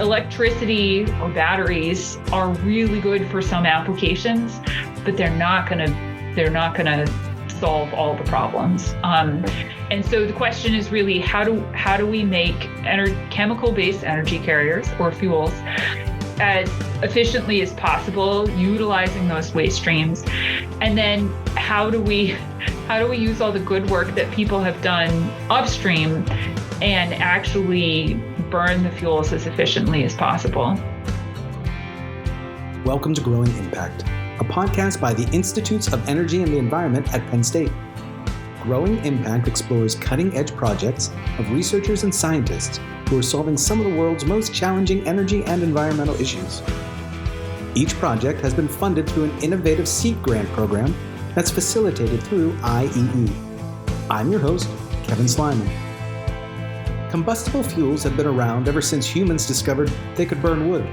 electricity or batteries are really good for some applications, but they're not going to solve all the problems. And so the question is really how do we make chemical-based energy carriers or fuels as efficiently as possible, utilizing those waste streams, and then how do we use all the good work that people have done upstream and actually burn the fuels as efficiently as possible. Welcome to Growing Impact, a podcast by the Institutes of Energy and the Environment at Penn State. Growing Impact explores cutting-edge projects of researchers and scientists who are solving some of the world's most challenging energy and environmental issues. Each project has been funded through an innovative seed grant program that's facilitated through IEE. I'm your host, Kevin Slyman. Combustible fuels have been around ever since humans discovered they could burn wood.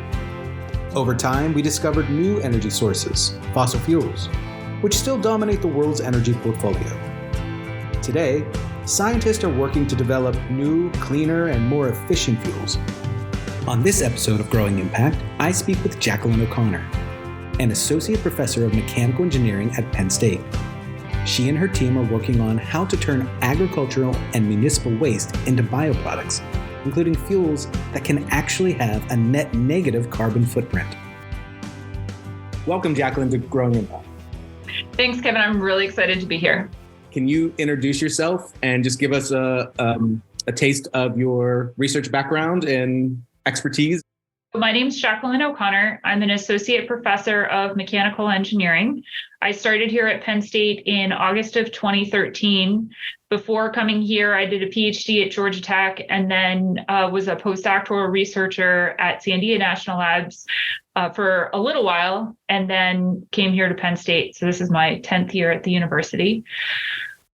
Over time, we discovered new energy sources, fossil fuels, which still dominate the world's energy portfolio. Today, scientists are working to develop new, cleaner, and more efficient fuels. On this episode of Growing Impact, I speak with Jacqueline O'Connor, an associate professor of mechanical engineering at Penn State. She and her team are working on how to turn agricultural and municipal waste into bioproducts, including fuels that can actually have a net negative carbon footprint. Welcome, Jacqueline, to Growing Impact. Thanks, Kevin. I'm really excited to be here. Can you introduce yourself and just give us a taste of your research background and expertise? My name is Jacqueline O'Connor. I'm an associate professor of mechanical engineering. I started here at Penn State in August of 2013. Before coming here, I did a PhD at Georgia Tech and then was a postdoctoral researcher at Sandia National Labs for a little while, and then came here to Penn State. So this is my 10th year at the university.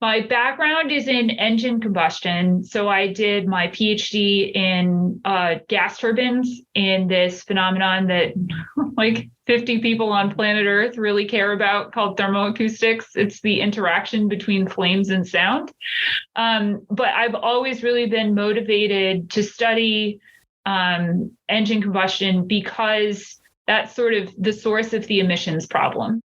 My background is in engine combustion. So I did my PhD in gas turbines, in this phenomenon that like 50 people on planet Earth really care about, called thermoacoustics. It's the interaction between flames and sound. But I've always really been motivated to study engine combustion because that's sort of the source of the emissions problem.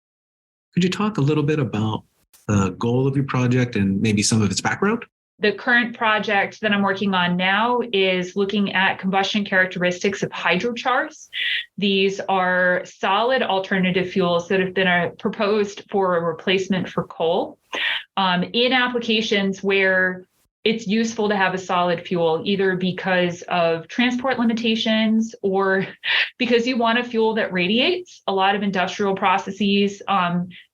Could you talk a little bit about the goal of your project and maybe some of its background? The current project that I'm working on now is looking at combustion characteristics of hydrochars. These are solid alternative fuels that have been proposed for a replacement for coal in applications where it's useful to have a solid fuel, either because of transport limitations or because you want a fuel that radiates. A lot of industrial processes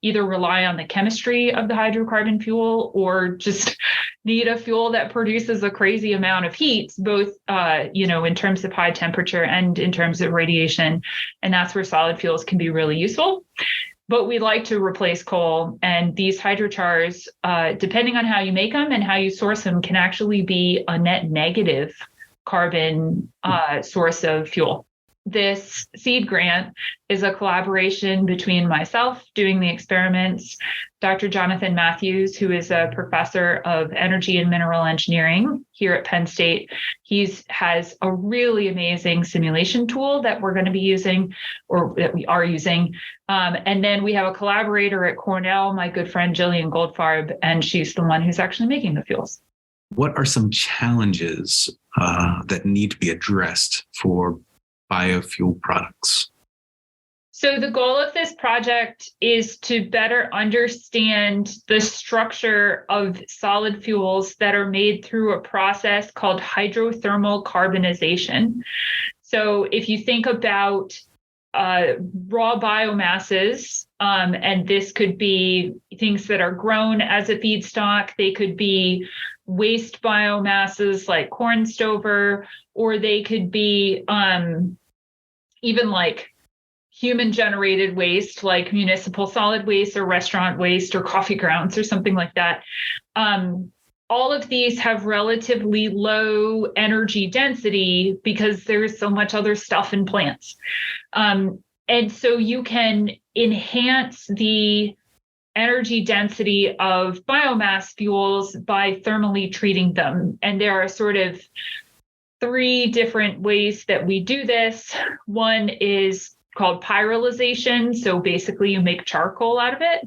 either rely on the chemistry of the hydrocarbon fuel or just need a fuel that produces a crazy amount of heat, both in terms of high temperature and in terms of radiation. And that's where solid fuels can be really useful. But we like to replace coal, and these hydrochars, depending on how you make them and how you source them, can actually be a net negative carbon source of fuel. This seed grant is a collaboration between myself doing the experiments, Dr. Jonathan Matthews, who is a professor of energy and mineral engineering here at Penn State. He has a really amazing simulation tool that we're going to be using, or that we are using. And then we have a collaborator at Cornell, my good friend Jillian Goldfarb, and she's the one who's actually making the fuels. What are some challenges that need to be addressed for biofuel products? So the goal of this project is to better understand the structure of solid fuels that are made through a process called hydrothermal carbonization. So if you think about raw biomasses, and this could be things that are grown as a feedstock, they could be waste biomasses like corn stover, or they could be even like human generated waste like municipal solid waste or restaurant waste or coffee grounds or something like that. All of these have relatively low energy density because there's so much other stuff in plants. And so you can enhance the energy density of biomass fuels by thermally treating them. And there are sort of three different ways that we do this. One is called pyrolization. So basically you make charcoal out of it.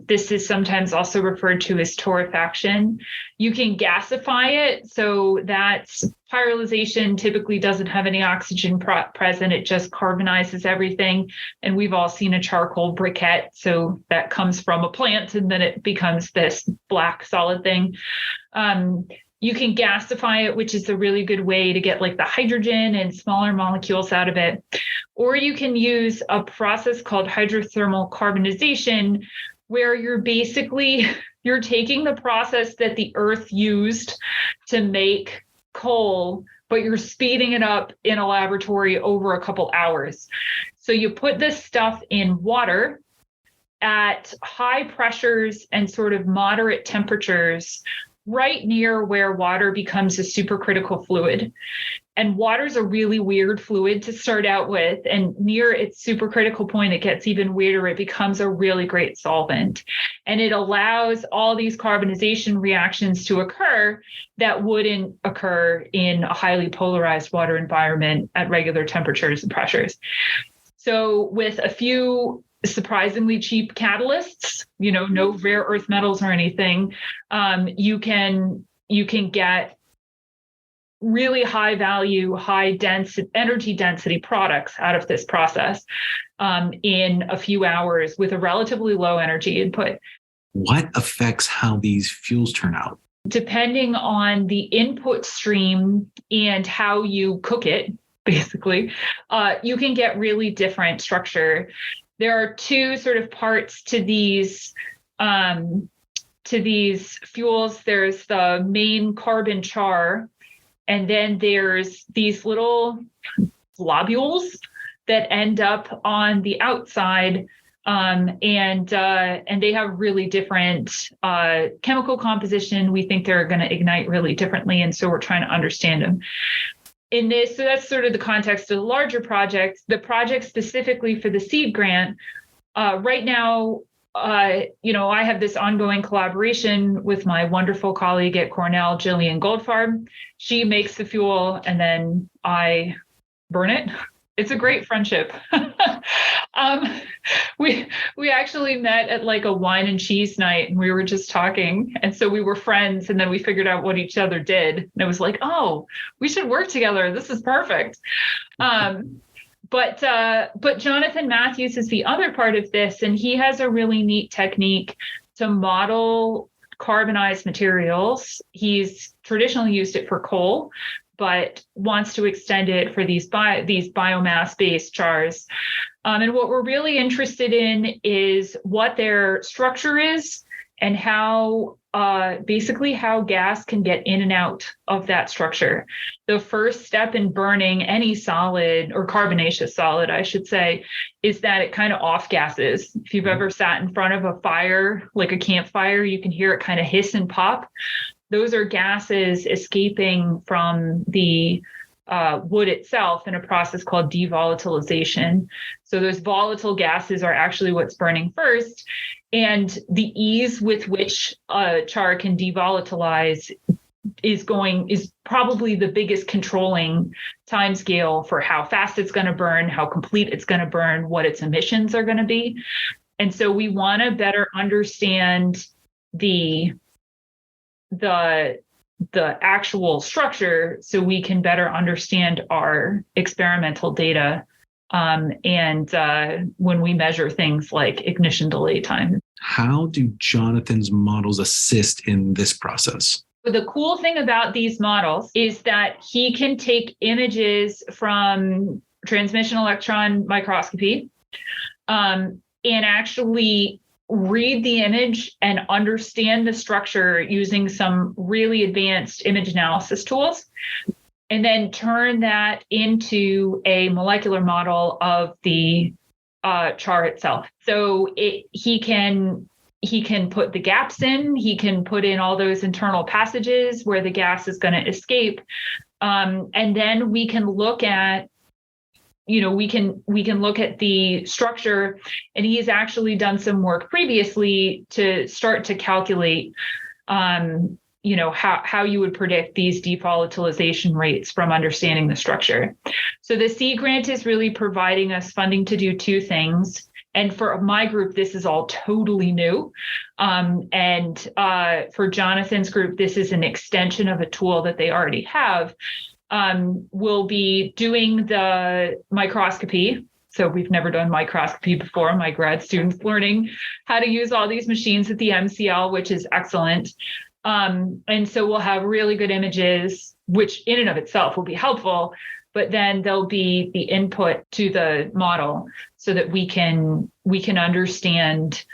This is sometimes also referred to as torrefaction. You can gasify it. So that's pyrolization typically doesn't have any oxygen present. It just carbonizes everything. And we've all seen a charcoal briquette. So that comes from a plant and then it becomes this black solid thing. You can gasify it, which is a really good way to get like the hydrogen and smaller molecules out of it. Or you can use a process called hydrothermal carbonization, where you're taking the process that the earth used to make coal, but you're speeding it up in a laboratory over a couple hours. So you put this stuff in water at high pressures and sort of moderate temperatures, right near where water becomes a supercritical fluid. And water's a really weird fluid to start out with. And near its supercritical point, it gets even weirder. It becomes a really great solvent. And it allows all these carbonization reactions to occur that wouldn't occur in a highly polarized water environment at regular temperatures and pressures. So with a few surprisingly cheap catalysts, no rare earth metals or anything, you can get really high value, high energy density products out of this process in a few hours with a relatively low energy input. What affects how these fuels turn out? Depending on the input stream and how you cook it, basically, you can get really different structure. There are two sort of parts to these fuels. There's the main carbon char, and then there's these little globules that end up on the outside, and they have really different chemical composition. We think they're going to ignite really differently, and so we're trying to understand them. So that's sort of the context of the larger project. The project specifically for the seed grant, right now, I have this ongoing collaboration with my wonderful colleague at Cornell, Jillian Goldfarb. She makes the fuel and then I burn it. It's a great friendship. We actually met at like a wine and cheese night and we were just talking. And so we were friends and then we figured out what each other did. And it was like, oh, we should work together. This is perfect. But Jonathan Matthews is the other part of this. And he has a really neat technique to model carbonized materials. He's traditionally used it for coal, but wants to extend it for these biomass-based chars. And what we're really interested in is what their structure is and how gas can get in and out of that structure. The first step in burning any solid, or carbonaceous solid, I should say, is that it kind of off gases. If you've ever sat in front of a fire, like a campfire, you can hear it kind of hiss and pop. Those are gases escaping from the wood itself in a process called devolatilization. So those volatile gases are actually what's burning first. And the ease with which char can devolatilize is probably the biggest controlling timescale for how fast it's going to burn, how complete it's going to burn, what its emissions are going to be. And so we want to better understand the actual structure so we can better understand our experimental data and when we measure things like ignition delay time. How do Jonathan's models assist in this process? The cool thing about these models is that he can take images from transmission electron microscopy and actually read the image and understand the structure using some really advanced image analysis tools, and then turn that into a molecular model of the char itself. So he can put the gaps in, he can put in all those internal passages where the gas is going to escape. And then we can look at we can look at the structure, and he's actually done some work previously to start to calculate how you would predict these devolatilization rates from understanding the structure. So the C grant is really providing us funding to do two things. And for my group, this is all totally new. And for Jonathan's group, this is an extension of a tool that they already have. We'll be doing the microscopy. So we've never done microscopy before. My grad students learning how to use all these machines at the MCL, which is excellent. And so we'll have really good images, which in and of itself will be helpful, but then there'll be the input to the model so that we can understand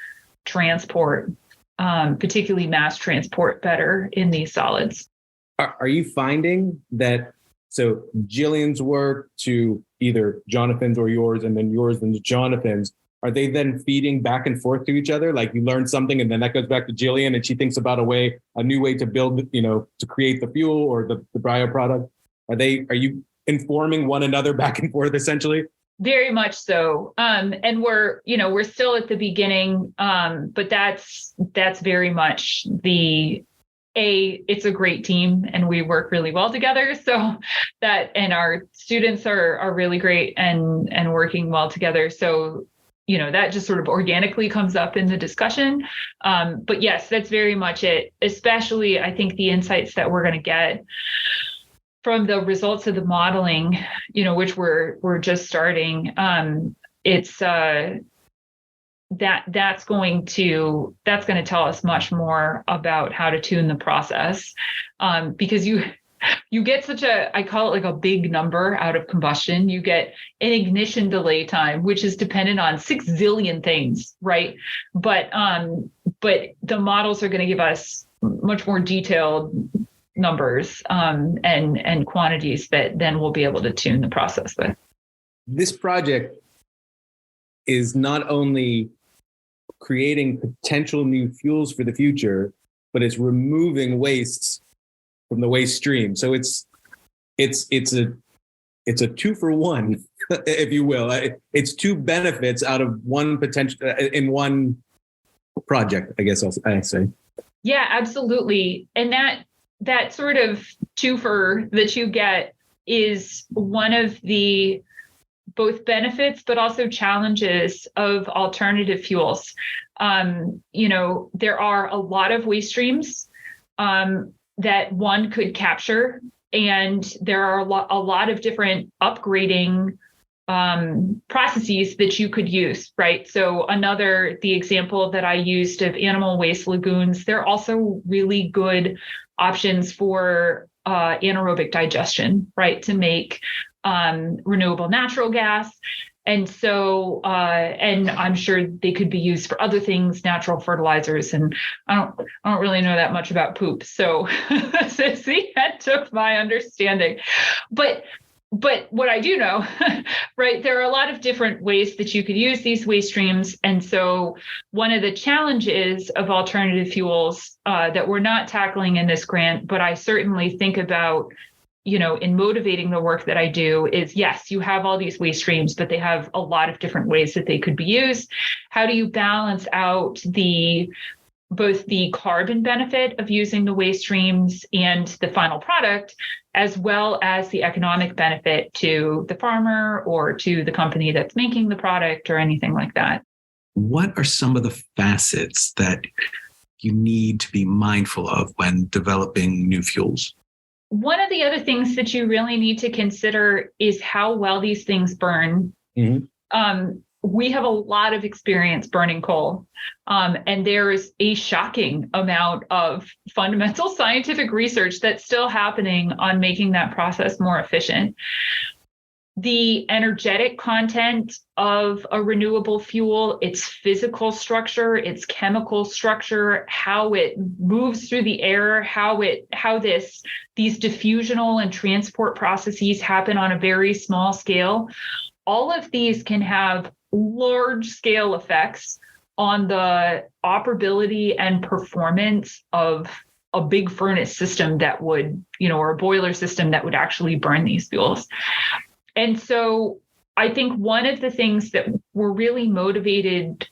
transport, particularly mass transport, better in these solids. Are you finding that, so Jillian's work to either Jonathan's or yours, and then yours and Jonathan's, are they then feeding back and forth to each other? Like you learn something and then that goes back to Jillian and she thinks about a new way to build, to create the fuel or the bioproduct. Are you informing one another back and forth essentially? Very much so. And we're still at the beginning, but that's very much it's a great team and we work really well together. So and our students are really great and working well together. So, that just sort of organically comes up in the discussion. But yes, that's very much it, especially I think the insights that we're going to get from the results of the modeling, which we're just starting. It's that's going to tell us much more about how to tune the process, because you get such I call it like a big number out of combustion. You get an ignition delay time, which is dependent on 6 zillion things, right? But the models are going to give us much more detailed numbers and quantities that then we'll be able to tune the process with. This project is not only creating potential new fuels for the future, but it's removing wastes from the waste stream. So it's a 2-for-1, if you will. It's two benefits out of one potential in one project, I guess I'd say. Yeah, absolutely. And that sort of twofer that you get is one of the both benefits, but also challenges of alternative fuels. There are a lot of waste streams that one could capture, and there are a lot of different upgrading processes that you could use, right? So the example that I used of animal waste lagoons, they're also really good options for anaerobic digestion, right? To make renewable natural gas. And so, and I'm sure they could be used for other things, natural fertilizers. And I don't really know that much about poop. So that's the end of my understanding. But what I do know, right, there are a lot of different ways that you could use these waste streams. And so one of the challenges of alternative fuels that we're not tackling in this grant, but I certainly think about, in motivating the work that I do is, yes, you have all these waste streams, but they have a lot of different ways that they could be used. How do you balance out both the carbon benefit of using the waste streams and the final product, as well as the economic benefit to the farmer or to the company that's making the product or anything like that? What are some of the facets that you need to be mindful of when developing new fuels? One of the other things that you really need to consider is how well these things burn. Mm-hmm. We have a lot of experience burning coal, and there is a shocking amount of fundamental scientific research that's still happening on making that process more efficient. The energetic content of a renewable fuel, its physical structure, its chemical structure, how it moves through the air, how these diffusional and transport processes happen on a very small scale. All of these can have large scale effects on the operability and performance of a big furnace system that would, or a boiler system that would actually burn these fuels. And so I think one of the things that we're really motivated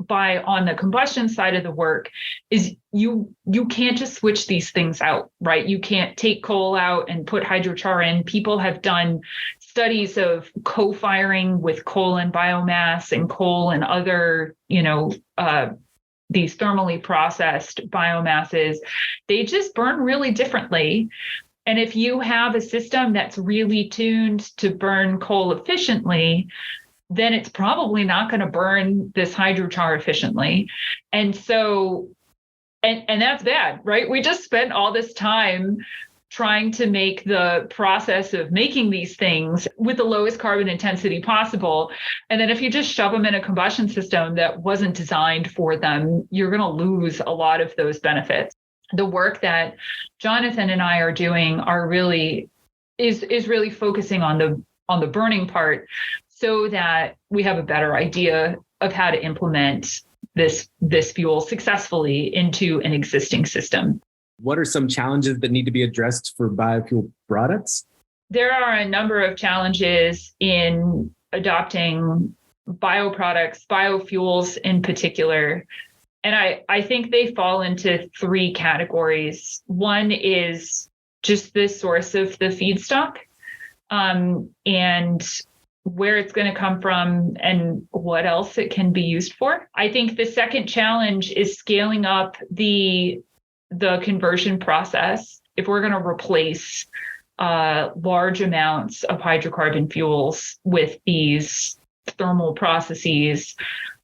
on the combustion side of the work is you can't just switch these things out, right? You can't take coal out and put hydrochar in. People have done studies of co-firing with coal and biomass and coal and other, these thermally processed biomasses. They just burn really differently. And if you have a system that's really tuned to burn coal efficiently, then it's probably not going to burn this hydrochar efficiently. And so, and that's bad, right? We just spent all this time trying to make the process of making these things with the lowest carbon intensity possible. And then if you just shove them in a combustion system that wasn't designed for them, you're going to lose a lot of those benefits. The work that Jonathan and I are doing is really focusing on the burning part, so that we have a better idea of how to implement this fuel successfully into an existing system. What are some challenges that need to be addressed for biofuel products? There are a number of challenges in adopting bioproducts, biofuels in particular. And I think they fall into three categories. One is just the source of the feedstock, and where it's going to come from and what else it can be used for. I think the second challenge is scaling up the conversion process. If we're going to replace large amounts of hydrocarbon fuels with these thermal processes,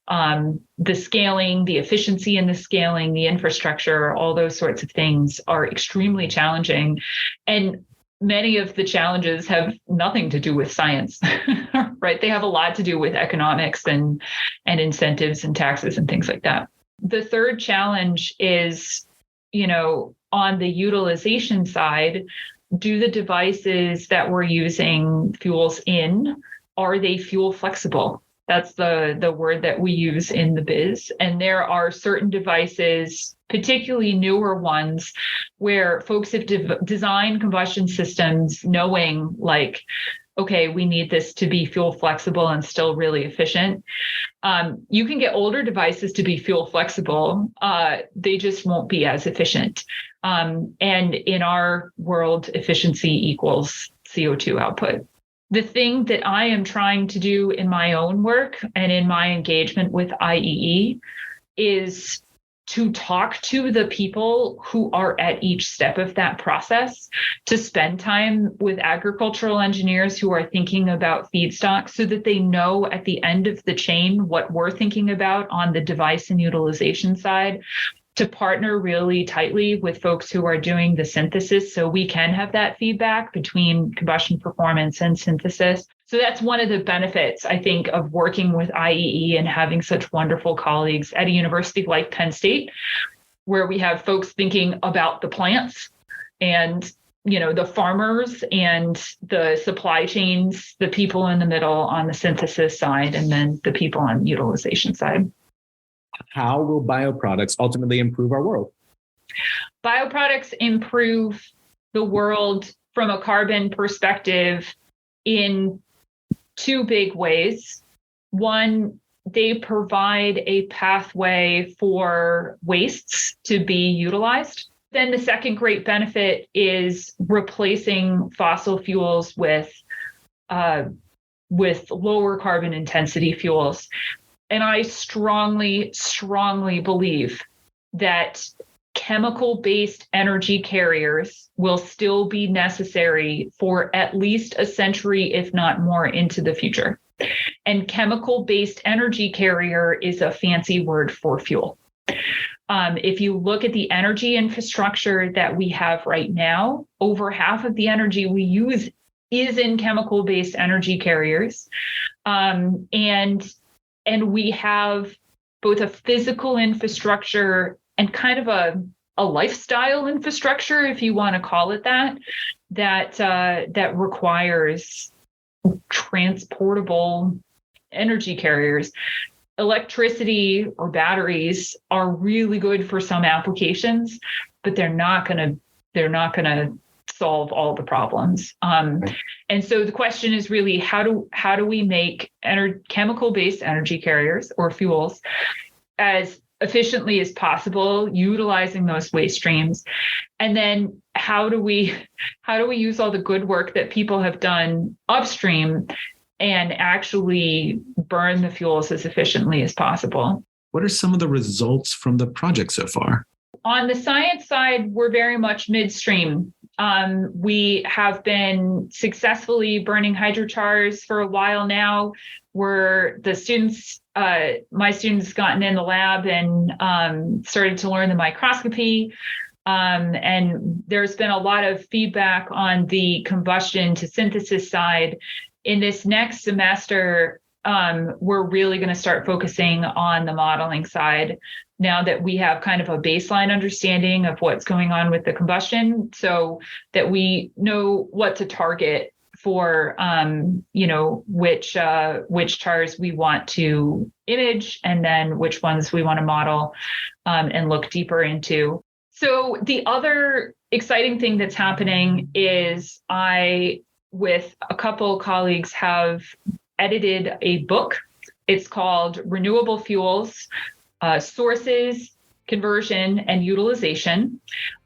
the scaling, the efficiency in the scaling, the infrastructure, all those sorts of things are extremely challenging. And many of the challenges have nothing to do with science, right? They have a lot to do with economics and incentives and taxes and things like that. The third challenge is, on the utilization side, do the devices that we're using fuels in, are they fuel flexible? That's the word that we use in the biz. And there are certain devices, particularly newer ones, where folks have designed combustion systems knowing like, okay, we need this to be fuel flexible and still really efficient. You can get older devices to be fuel flexible. They just won't be as efficient. And in our world, efficiency equals CO2 output. The thing that I am trying to do in my own work and in my engagement with IEE is to talk to the people who are at each step of that process, to spend time with agricultural engineers who are thinking about feedstock so that they know at the end of the chain what we're thinking about on the device and utilization side, to partner really tightly with folks who are doing the synthesis so we can have that feedback between combustion performance and synthesis. So that's one of the benefits, I think, of working with IEE and having such wonderful colleagues at a university like Penn State, where we have folks thinking about the plants and the farmers and the supply chains, the people in the middle on the synthesis side, and then the people on the utilization side. How will bioproducts ultimately improve our world? Bioproducts improve the world from a carbon perspective in two big ways. One, they provide a pathway for wastes to be utilized. Then the second great benefit is replacing fossil fuels with lower carbon intensity fuels. And I strongly, strongly believe that chemical-based energy carriers will still be necessary for at least a century, if not more, into the future. And chemical-based energy carrier is a fancy word for fuel. If you look at the energy infrastructure that we have right now, over half of the energy we use is in chemical-based energy carriers. And we have both a physical infrastructure and kind of a lifestyle infrastructure, if you want to call it that requires transportable energy carriers. Electricity or batteries are really good for some applications, but they're not going to solve all the problems. And so the question is really how do we make chemical-based energy carriers or fuels as efficiently as possible, utilizing those waste streams. And then how do we use all the good work that people have done upstream and actually burn the fuels as efficiently as possible? What are some of the results from the project so far? On the science side, we're very much midstream. We have been successfully burning hydrochars for a while now, where the students, my students gotten in the lab and started to learn the microscopy. And there's been a lot of feedback on the combustion to synthesis side. In this next semester, we're really going to start focusing on the modeling side now that we have kind of a baseline understanding of what's going on with the combustion, so that we know what to target for, which chars we want to image, and then which ones we want to model and look deeper into. So the other exciting thing that's happening is I, with a couple colleagues, have edited a book. It's called Renewable Fuels, Sources, Conversion, and Utilization.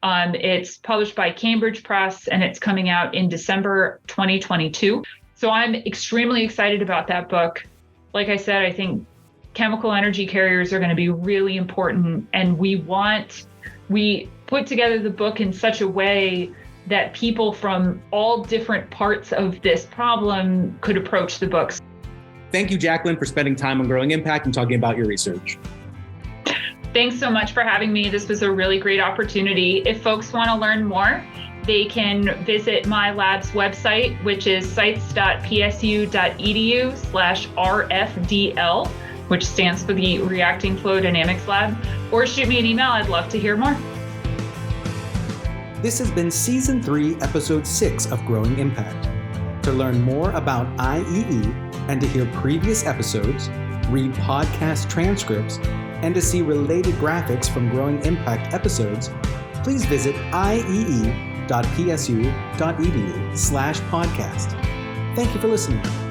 It's published by Cambridge Press, and it's coming out in December 2022. So I'm extremely excited about that book. Like I said, I think chemical energy carriers are going to be really important, and we put together the book in such a way that people from all different parts of this problem could approach the books. Thank you, Jacqueline, for spending time on Growing Impact and talking about your research. Thanks so much for having me. This was a really great opportunity. If folks want to learn more, they can visit my lab's website, which is sites.psu.edu/RFDL, which stands for the Reacting Flow Dynamics Lab, or shoot me an email. I'd love to hear more. This has been Season 3, Episode 6 of Growing Impact. To learn more about IEE and to hear previous episodes, read podcast transcripts, and to see related graphics from Growing Impact episodes, please visit iee.psu.edu/podcast. Thank you for listening.